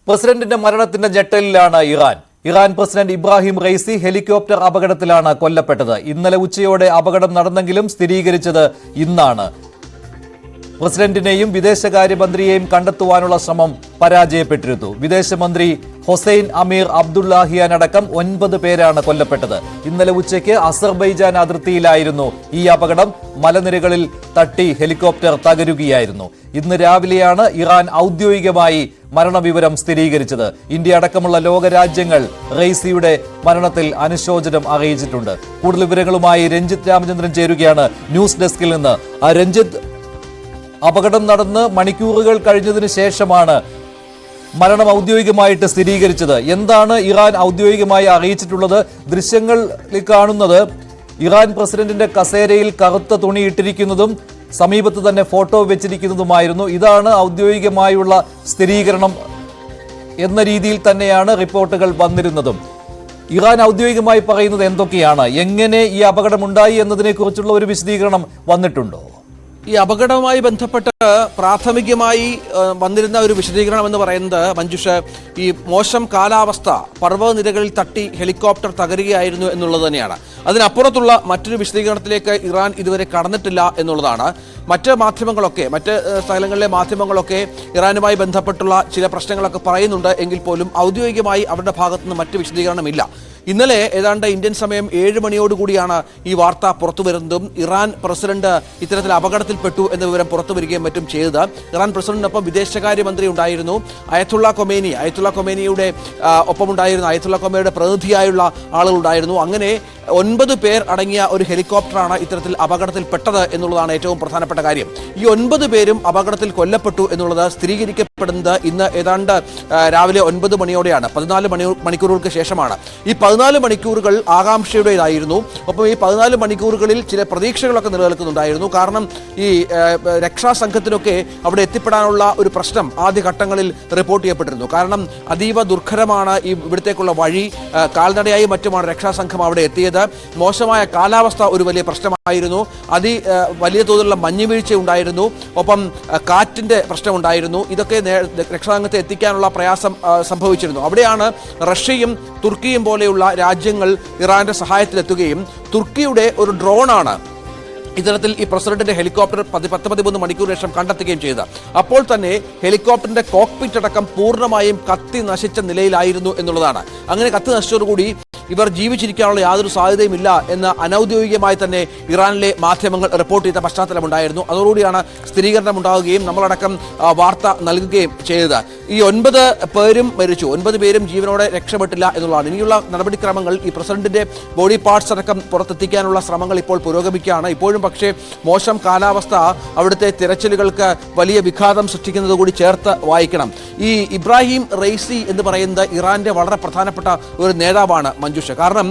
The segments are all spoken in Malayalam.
പ്രസിഡന്റിന്റെ മരണത്തിന്റെ ഞെട്ടലിലാണ് Iran president Ebrahim Raisi helicopter അപകടത്തിലാണ് കൊല്ലപ്പെട്ടത്. ഇന്നലെ ഉച്ചയോടെ അപകടം നടന്നെങ്കിലും സ്ഥിരീകരിച്ചത് ഇന്നാണ്. പ്രസിഡന്റിനെയും വിദേശകാര്യമന്ത്രിയെയും കണ്ടെത്തുവാനുള്ള ശ്രമം പരാജയപ്പെട്ടിരുന്നു. വിദേശമന്ത്രി ഹൊസൈൻ അമീർ അബ്ദുല്ലാഹിയാൻ അടക്കം 9 പേരാണ് കൊല്ലപ്പെട്ടത്. ഇന്നലെ ഉച്ചയ്ക്ക് അസർബൈജാൻ അതിർത്തിയിലായിരുന്നു ഈ അപകടം. മലനിരകളിൽ തട്ടി ഹെലികോപ്റ്റർ തകരുകയായിരുന്നു. ഇന്ന് രാവിലെയാണ് ഇറാൻ ഔദ്യോഗികമായി മരണവിവരം സ്ഥിരീകരിച്ചത്. ഇന്ത്യ അടക്കമുള്ള ലോകരാജ്യങ്ങൾ റൈസിയുടെ മരണത്തിൽ അനുശോചനം അറിയിച്ചിട്ടുണ്ട്. കൂടുതൽ വിവരങ്ങളുമായി രഞ്ജിത്ത് രാമചന്ദ്രൻ ചേരുകയാണ് ന്യൂസ് ഡെസ്കിൽ നിന്ന്. രഞ്ജിത്ത്, അപകടം നടന്ന് മണിക്കൂറുകൾ കഴിഞ്ഞതിന് ശേഷമാണ് മരണം ഔദ്യോഗികമായിട്ട് സ്ഥിരീകരിച്ചത്. എന്താണ് ഇറാൻ ഔദ്യോഗികമായി അറിയിച്ചിട്ടുള്ളത്? ദൃശ്യങ്ങളിൽ കാണുന്നത് ഇറാൻ പ്രസിഡന്റിന്റെ കസേരയിൽ കറുത്ത തുണി ഇട്ടിരിക്കുന്നതും സമീപത്ത് തന്നെ ഫോട്ടോ വെച്ചിരിക്കുന്നതുമായിരുന്നു. ഇതാണ് ഔദ്യോഗികമായുള്ള സ്ഥിരീകരണം എന്ന രീതിയിൽ തന്നെയാണ് റിപ്പോർട്ടുകൾ വന്നിരുന്നതും. ഇറാൻ ഔദ്യോഗികമായി പറയുന്നത് എന്തൊക്കെയാണ്? എങ്ങനെ ഈ അപകടമുണ്ടായി എന്നതിനെ കുറിച്ചുള്ള ഒരു വിശദീകരണം വന്നിട്ടുണ്ടോ? ഈ അപകടവുമായി ബന്ധപ്പെട്ട് പ്രാഥമികമായി വന്നിരുന്ന ഒരു വിശദീകരണം എന്ന് പറയുന്നത്, മഞ്ജുഷ, ഈ മോശം കാലാവസ്ഥ പർവ്വതനിരകളിൽ തട്ടി ഹെലികോപ്റ്റർ തകരുകയായിരുന്നു എന്നുള്ളത് തന്നെയാണ്. അതിനപ്പുറത്തുള്ള മറ്റൊരു വിശദീകരണത്തിലേക്ക് ഇറാൻ ഇതുവരെ കടന്നിട്ടില്ല എന്നുള്ളതാണ്. മറ്റ് മാധ്യമങ്ങളൊക്കെ, മറ്റ് സ്ഥലങ്ങളിലെ മാധ്യമങ്ങളൊക്കെ ഇറാനുമായി ബന്ധപ്പെട്ടുള്ള ചില പ്രശ്നങ്ങളൊക്കെ പറയുന്നുണ്ട് എങ്കിൽ പോലും ഔദ്യോഗികമായി അവരുടെ ഭാഗത്തുനിന്ന് മറ്റ് വിശദീകരണമില്ല. ഇന്നലെ ഏതാണ്ട് ഇന്ത്യൻ സമയം 7 മണിയോടുകൂടിയാണ് ഈ വാർത്ത പുറത്തു വരുന്നതും ഇറാൻ പ്രസിഡന്റ് ഇത്തരത്തിൽ അപകടത്തിൽപ്പെട്ടു എന്ന വിവരം പുറത്തു വരികയും മറ്റും ചെയ്തത്. ഇറാൻ പ്രസിഡന്റിനൊപ്പം വിദേശകാര്യമന്ത്രി ഉണ്ടായിരുന്നു, അയത്തുള്ള ഖൊമേനിയുടെ ഒപ്പമുണ്ടായിരുന്നു, അയത്തുള്ള ഖൊമേനിയുടെ പ്രതിനിധിയായുള്ള ആളുകളുണ്ടായിരുന്നു. അങ്ങനെ 9 പേർ അടങ്ങിയ ഒരു ഹെലികോപ്റ്ററാണ് ഇത്തരത്തിൽ അപകടത്തിൽപ്പെട്ടത് എന്നുള്ളതാണ് ഏറ്റവും പ്രധാനപ്പെട്ട കാര്യം. ഈ 9 പേരും അപകടത്തിൽ കൊല്ലപ്പെട്ടു എന്നുള്ളത് സ്ഥിരീകരിക്കപ്പെടുന്നത് ഇന്ന് ഏതാണ്ട് രാവിലെ 9 മണിയോടെയാണ്. 14 മണിക്കൂറുകൾക്ക് ശേഷമാണ്. ഈ 14 മണിക്കൂറുകൾ ആകാംക്ഷയുടേതായിരുന്നു. ഒപ്പം ഈ 14 മണിക്കൂറുകളിൽ ചില പ്രതീക്ഷകളൊക്കെ നിലനിൽക്കുന്നുണ്ടായിരുന്നു. കാരണം ഈ രക്ഷാസംഘത്തിനൊക്കെ അവിടെ എത്തിപ്പെടാനുള്ള ഒരു പ്രശ്നം ആദ്യഘട്ടങ്ങളിൽ റിപ്പോർട്ട് ചെയ്യപ്പെട്ടിരുന്നു. കാരണം അതീവ ദുർഘടമാണ് ഇവിടത്തേക്കുള്ള വഴി. കാൽനടയായി മറ്റുമാണ് രക്ഷാസംഘം അവിടെ എത്തിയത്. മോശമായ കാലാവസ്ഥ ഒരു വലിയ പ്രശ്നമായിരുന്നു. വലിയ തോതിലുള്ള മഞ്ഞുവീഴ്ച ഉണ്ടായിരുന്നു. ഒപ്പം കാറ്റിന്റെ പ്രശ്നമുണ്ടായിരുന്നു. ഇതൊക്കെ രക്ഷാസംഘത്തെ എത്തിക്കാനുള്ള പ്രയാസം സംഭവിച്ചിരുന്നു. അവിടെയാണ് റഷ്യയും തുർക്കിയും പോലെയുള്ള രാജ്യങ്ങൾ ഇറാന്റെ സഹായത്തിലെത്തുകയും തുർക്കിയുടെ ഒരു ഡ്രോണാണ് ഇത്തരത്തിൽ ഈ പ്രസിഡന്റിന്റെ ഹെലികോപ്റ്റർ 10-13 മണിക്കൂർ ശേഷം കണ്ടെത്തുകയും ചെയ്തത്. അപ്പോൾ തന്നെ ഹെലികോപ്റ്ററിന്റെ കോക്പിറ്റ് അടക്കം പൂർണ്ണമായും കത്തി നശിച്ച നിലയിലായിരുന്നു എന്നുള്ളതാണ്. അങ്ങനെ കത്തി നശിച്ചതോടുകൂടി ഇവർ ജീവിച്ചിരിക്കാനുള്ള യാതൊരു സാധ്യതയുമില്ല എന്ന് അനൌദ്യോഗികമായി തന്നെ ഇറാനിലെ മാധ്യമങ്ങൾ റിപ്പോർട്ട് ചെയ്ത പശ്ചാത്തലമുണ്ടായിരുന്നു. അതോടുകൂടിയാണ് സ്ഥിരീകരണം ഉണ്ടാവുകയും നമ്മളടക്കം വാർത്ത നൽകുകയും ചെയ്തത്. ഈ 9 പേരും മരിച്ചു, 9 പേരും ജീവനോടെ രക്ഷപ്പെട്ടില്ല എന്നുള്ളതാണ്. ഇനിയുള്ള നടപടിക്രമങ്ങൾ, ഈ പ്രസിഡന്റിന്റെ ബോഡി പാർട്സ് അടക്കം പുറത്തെത്തിക്കാനുള്ള ശ്രമങ്ങൾ ഇപ്പോൾ പുരോഗമിക്കുകയാണ്. ഇപ്പോഴും പക്ഷേ മോശം കാലാവസ്ഥ അവിടുത്തെ തിരച്ചിലുകൾക്ക് വലിയ വിഘാതം സൃഷ്ടിക്കുന്നത് കൂടി ചേർത്ത് വായിക്കണം. ഈ ഇബ്രാഹിം റൈസി എന്ന് പറയുന്നത് ഇറാന്റെ വളരെ പ്രധാനപ്പെട്ട ഒരു നേതാവാണ് മഞ്ജുഷ. കാരണം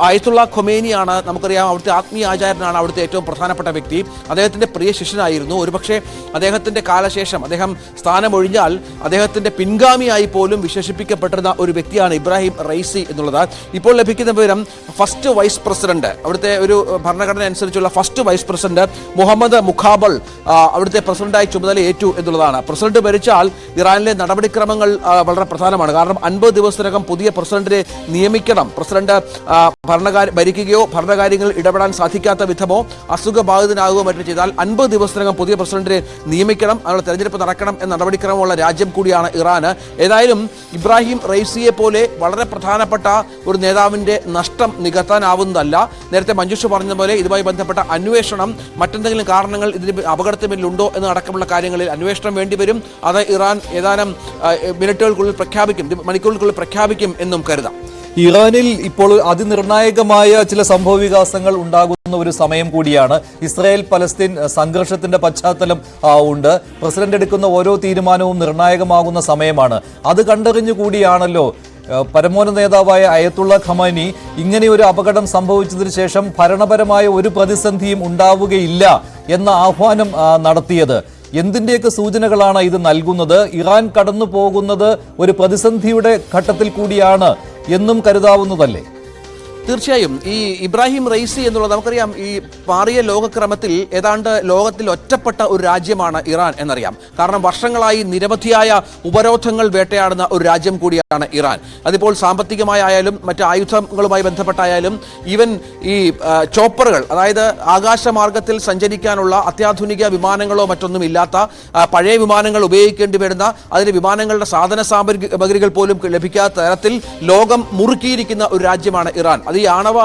അയത്തുള്ള ഖൊമേനിയാണ്, നമുക്കറിയാം, അവിടുത്തെ ആത്മീയ ആചാര്യനാണ്, അവിടുത്തെ ഏറ്റവും പ്രധാനപ്പെട്ട വ്യക്തി. അദ്ദേഹത്തിന്റെ പ്രിയ ശിഷ്യനായിരുന്നു. ഒരുപക്ഷെ അദ്ദേഹത്തിന്റെ കാലശേഷം അദ്ദേഹം സ്ഥാനമൊഴിഞ്ഞാൽ അദ്ദേഹത്തിന്റെ പിൻഗാമിയായി പോലും വിശേഷിപ്പിക്കപ്പെട്ടിരുന്ന ഒരു വ്യക്തിയാണ് ഇബ്രാഹിം റൈസി എന്നുള്ളത്. ഇപ്പോൾ ലഭിക്കുന്ന വിവരം ഫസ്റ്റ് വൈസ് പ്രസിഡന്റ്, അവിടുത്തെ ഒരു ഭരണഘടന അനുസരിച്ചുള്ള ഫസ്റ്റ് വൈസ് പ്രസിഡന്റ് മുഹമ്മദ് മുഖാബൾ അവിടുത്തെ പ്രസിഡന്റായി ചുമതല ഏറ്റു എന്നുള്ളതാണ്. പ്രസിഡന്റ് ഭരിച്ചാൽ ഇറാനിലെ നടപടിക്രമങ്ങൾ വളരെ പ്രധാനമാണ്. കാരണം 50 ദിവസത്തിനകം പുതിയ പ്രസിഡന്റിനെ നിയമിക്കണം. പ്രസിഡന്റ് ഭരിക്കുകയോ ഭരണകാര്യങ്ങളിൽ ഇടപെടാൻ സാധിക്കാത്ത വിധമോ അസുഖബാധിതനാകുകയോ മറ്റും ചെയ്താൽ 50 ദിവസത്തിനകം പുതിയ പ്രസിഡന്റിനെ നിയമിക്കണം. അതിനുള്ള തെരഞ്ഞെടുപ്പ് നടക്കണം എന്ന നടപടിക്രമമുള്ള രാജ്യം കൂടിയാണ് ഇറാന്. ഏതായാലും ഇബ്രാഹിം റൈസിയെ പോലെ വളരെ പ്രധാനപ്പെട്ട ഒരു നേതാവിന്റെ നഷ്ടം നികത്താനാവുന്നതല്ല. നേരത്തെ മഞ്ജുഷ പറഞ്ഞതുപോലെ ഇതുമായി ബന്ധപ്പെട്ട അന്വേഷണം, മറ്റെന്തെങ്കിലും കാരണങ്ങൾ ഇതിന് അപകടത്തിന് പിന്നിലുണ്ടോ എന്നടക്കമുള്ള കാര്യങ്ങളിൽ അന്വേഷണം വേണ്ടിവരും. അത് ഇറാൻ ഏതാനും മണിക്കൂറുകൾക്കുള്ളിൽ പ്രഖ്യാപിക്കും എന്നും കരുതാം. ഇറാനിൽ ഇപ്പോൾ അതിനിർണായകമായ ചില സംഭവ വികാസങ്ങൾ ഉണ്ടാകുന്ന ഒരു സമയം കൂടിയാണ്. ഇസ്രായേൽ പലസ്തീൻ സംഘർഷത്തിന്റെ പശ്ചാത്തലം ഉണ്ട്. പ്രസിഡന്റ് എടുക്കുന്ന ഓരോ തീരുമാനവും നിർണായകമാകുന്ന സമയമാണ്. അത് കണ്ടറിഞ്ഞുകൂടിയാണല്ലോ പരമോന്നത നേതാവായ അയത്തുള്ള ഖമേനി ഇങ്ങനെ ഒരു അപകടം സംഭവിച്ചതിന് ശേഷം ഭരണപരമായ ഒരു പ്രതിസന്ധിയും ഉണ്ടാവുകയില്ല എന്ന ആഹ്വാനം നടത്തിയത്. എന്തിന്റെയൊക്കെ സൂചനകളാണ് ഇത് നൽകുന്നത്? ഇറാൻ കടന്നു പോകുന്നത് ഒരു പ്രതിസന്ധിയുടെ ഘട്ടത്തിൽ കൂടിയാണ് എന്നും കരുതാവുന്നതല്ലേ? തീർച്ചയായും ഈ ഇബ്രാഹിം റൈസി എന്നുള്ളത് നമുക്കറിയാം, ഈ മാറിയ ലോകക്രമത്തിൽ ഏതാണ്ട് ലോകത്തിൽ ഒറ്റപ്പെട്ട ഒരു രാജ്യമാണ് ഇറാൻ എന്നറിയാം. കാരണം വർഷങ്ങളായി നിരവധിയായ ഉപരോധങ്ങൾ വേട്ടയാടുന്ന ഒരു രാജ്യം കൂടിയാണ് ഇറാൻ. അതിപ്പോൾ സാമ്പത്തികമായാലും മറ്റ് ആയുധങ്ങളുമായി ബന്ധപ്പെട്ടായാലും ഈവൻ ഈ ചോപ്പറുകൾ, അതായത് ആകാശമാർഗത്തിൽ സഞ്ചരിക്കാനുള്ള അത്യാധുനിക വിമാനങ്ങളോ മറ്റൊന്നും ഇല്ലാത്ത പഴയ വിമാനങ്ങൾ ഉപയോഗിക്കേണ്ടി വരുന്ന, അതിന് വിമാനങ്ങളുടെ സാധന സാമഗ്രികൾ പോലും ലഭിക്കാത്ത തരത്തിൽ ലോകം മുറുക്കിയിരിക്കുന്ന ഒരു രാജ്യമാണ് ഇറാൻ. അത് ഈ ആണവ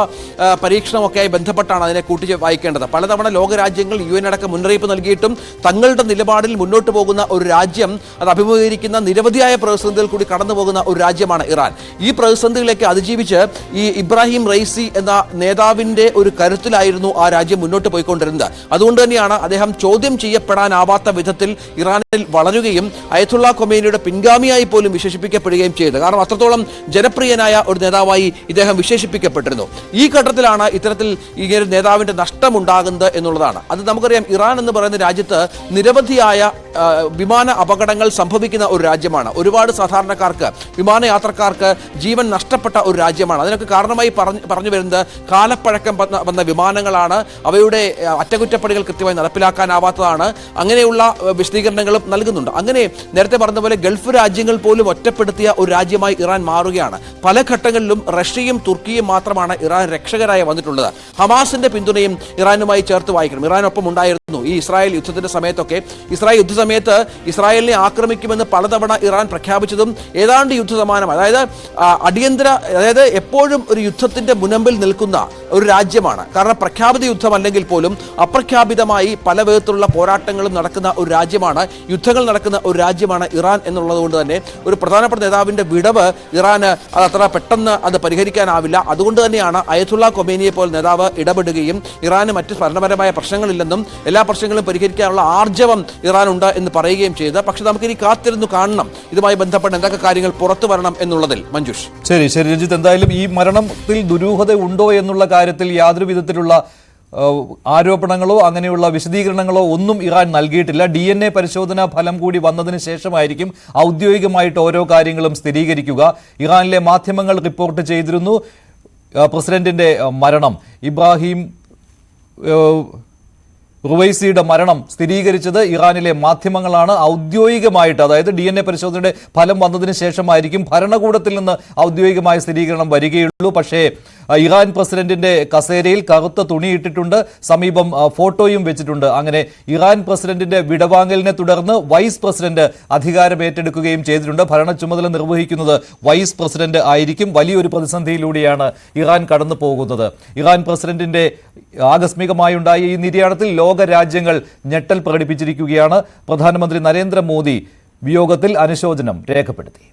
പരീക്ഷണമൊക്കെയായി ബന്ധപ്പെട്ടാണ് അതിനെ കൂട്ടി വായിക്കേണ്ടത്. പലതവണ ലോകരാജ്യങ്ങൾ UN അടക്കം മുന്നറിയിപ്പ് നൽകിയിട്ടും തങ്ങളുടെ നിലപാടിൽ മുന്നോട്ട് പോകുന്ന ഒരു രാജ്യം, അത് അഭിമുഖീകരിക്കുന്ന നിരവധിയായ പ്രതിസന്ധികൾ കൂടി കടന്നു പോകുന്ന ഒരു രാജ്യമാണ് ഇറാൻ. ഈ പ്രതിസന്ധികളൊക്കെ അതിജീവിച്ച് ഈ ഇബ്രാഹിം റൈസി എന്ന നേതാവിന്റെ ഒരു കരുത്തിലായിരുന്നു ആ രാജ്യം മുന്നോട്ട് പോയിക്കൊണ്ടിരുന്നത്. അതുകൊണ്ട് തന്നെയാണ് അദ്ദേഹം ചോദ്യം ചെയ്യപ്പെടാനാവാത്ത വിധത്തിൽ ഇറാനിൽ വളരുകയും അയത്തുള്ള ഖൊമൈനിയുടെ പിൻഗാമിയായി പോലും വിശേഷിപ്പിക്കപ്പെടുകയും ചെയ്തത്. കാരണം അത്രത്തോളം ജനപ്രിയനായ ഒരു നേതാവായി ഇദ്ദേഹം വിശേഷിപ്പിക്കപ്പെട്ടിരുന്നു. ഈ ഘട്ടത്തിലാണ് ഇത്തരത്തിൽ ഈ നേതാവിന്റെ നഷ്ടമുണ്ടാകുന്നത് എന്നുള്ളതാണ്. അത് നമുക്കറിയാം, ഇറാൻ എന്ന് പറയുന്ന രാജ്യത്ത് നിരവധിയായ വിമാന അപകടങ്ങൾ സംഭവിക്കുന്ന ഒരു രാജ്യമാണ്. ഒരുപാട് സാധാരണക്കാർക്ക്, വിമാനയാത്രക്കാർക്ക് ജീവൻ നഷ്ടപ്പെട്ട ഒരു രാജ്യമാണ്. അതിനൊക്കെ കാരണമായി പറഞ്ഞു വരുന്നത് കാലപ്പഴക്കം വന്ന വിമാനങ്ങളാണ്, അവയുടെ അറ്റകുറ്റപ്പണികൾ കൃത്യമായി നടപ്പിലാക്കാനാവാത്തതാണ്. അങ്ങനെയുള്ള വിശദീകരണങ്ങളും നൽകുന്നുണ്ട്. അങ്ങനെ നേരത്തെ പറഞ്ഞ പോലെ ഗൾഫ് രാജ്യങ്ങൾ പോലും ഒറ്റപ്പെടുത്തിയ ഒരു രാജ്യമായി ഇറാൻ മാറുകയാണ്. പല ഘട്ടങ്ങളിലും റഷ്യയും തുർക്കിയും മാത്രമാണ് ഇറാൻ രക്ഷകരായി വന്നിട്ടുള്ളത്. ഹമാസിന്റെ പിന്തുണയും ഇറാനുമായി ചേർത്ത് വായിക്കണം. ഇറാനൊപ്പം ഉണ്ടായിരുന്നു ഈ ഇസ്രായേൽ യുദ്ധത്തിന്റെ സമയത്തൊക്കെ. ഇസ്രായേൽ യുദ്ധസമയത്ത് ഇസ്രായേലിനെ ആക്രമിക്കുമെന്ന് പലതവണ ഇറാൻ പ്രഖ്യാപിച്ചതും ഏതാണ്ട് യുദ്ധസമാനമാണ്. അതായത് എപ്പോഴും ഒരു യുദ്ധത്തിന്റെ മുനമ്പിൽ നിൽക്കുന്ന ഒരു രാജ്യമാണ്. കാരണം പ്രഖ്യാപിത യുദ്ധമല്ലെങ്കിൽ പോലും അപ്രഖ്യാപിതമായി പല വിധത്തിലുള്ള പോരാട്ടങ്ങളും നടക്കുന്ന ഒരു രാജ്യമാണ്, യുദ്ധങ്ങൾ നടക്കുന്ന ഒരു രാജ്യമാണ് ഇറാൻ എന്നുള്ളത് കൊണ്ട് തന്നെ ഒരു പ്രധാനപ്പെട്ട നേതാവിന്റെ വിടവ് ഇറാന് അത് അത്ര പെട്ടെന്ന് അത് പരിഹരിക്കാനാവില്ല. അതുകൊണ്ട് തന്നെയാണ് അയത്തുള്ള ഖൊമൈനിയെ പോലെ നേതാവ് ഇടപെടുകയും ഇറാന് മറ്റ് ഭരണപരമായ പ്രശ്നങ്ങളില്ലെന്നും എല്ലാ പ്രശ്നങ്ങളും പരിഹരിക്കാനുള്ള ആർജവം ഇറാനുണ്ട് എന്ന് പറയുകയും ചെയ്ത്. പക്ഷെ നമുക്കിനി കാത്തിരുന്നു കാണണം ഇതുമായി ബന്ധപ്പെട്ട് എന്തൊക്കെ കാര്യങ്ങൾ പുറത്തു വരണം എന്നുള്ളതിൽ. മഞ്ജുഷ്, ശരി രഞ്ജിത്ത്, എന്തായാലും ഈ മരണത്തിൽ ദുരൂഹത ഉണ്ടോ എന്നുള്ള കാര്യത്തിൽ യാതൊരു വിധത്തിലുള്ള ആരോപണങ്ങളോ അങ്ങനെയുള്ള വിശദീകരണങ്ങളോ ഒന്നും ഇറാൻ നൽകിയിട്ടില്ല. DNA പരിശോധനാ ഫലം കൂടി വന്നതിന് ശേഷമായിരിക്കും ഔദ്യോഗികമായിട്ട് ഓരോ കാര്യങ്ങളും സ്ഥിരീകരിക്കുക. ഇറാനിലെ മാധ്യമങ്ങൾ റിപ്പോർട്ട് ചെയ്തിരുന്നു പ്രസിഡന്റിന്റെ മരണം, ഇബ്രാഹിം റുവൈസിയുടെ മരണം സ്ഥിരീകരിച്ചത് ഇറാനിലെ മാധ്യമങ്ങളാണ്. ഔദ്യോഗികമായിട്ട്, അതായത് DNA പരിശോധനയുടെ ഫലം വന്നതിന് ശേഷമായിരിക്കും ഭരണകൂടത്തിൽ നിന്ന് ഔദ്യോഗികമായ സ്ഥിരീകരണം വരികയുള്ളൂ. പക്ഷേ ഇറാൻ പ്രസിഡന്റിന്റെ കസേരയിൽ കറുത്ത തുണിയിട്ടിട്ടുണ്ട്, സമീപം ഫോട്ടോയും വെച്ചിട്ടുണ്ട്. അങ്ങനെ ഇറാൻ പ്രസിഡന്റിന്റെ വിടവാങ്ങലിനെ തുടർന്ന് വൈസ് പ്രസിഡന്റ് അധികാരം ഏറ്റെടുക്കുകയും ചെയ്തിട്ടുണ്ട്. ഭരണ ചുമതല നിർവഹിക്കുന്നത് വൈസ് പ്രസിഡന്റ് ആയിരിക്കും. വലിയൊരു പ്രതിസന്ധിയിലൂടെയാണ് ഇറാൻ കടന്നു പോകുന്നത്. ഇറാൻ പ്രസിഡന്റിന്റെ ആകസ്മികമായുണ്ടായ ഈ നിര്യാണത്തിൽ ലോകരാജ്യങ്ങൾ ഞെട്ടൽ പ്രകടിപ്പിച്ചിരിക്കുകയാണ്. പ്രധാനമന്ത്രി നരേന്ദ്രമോദി വിയോഗത്തിൽ അനുശോചനം രേഖപ്പെടുത്തി.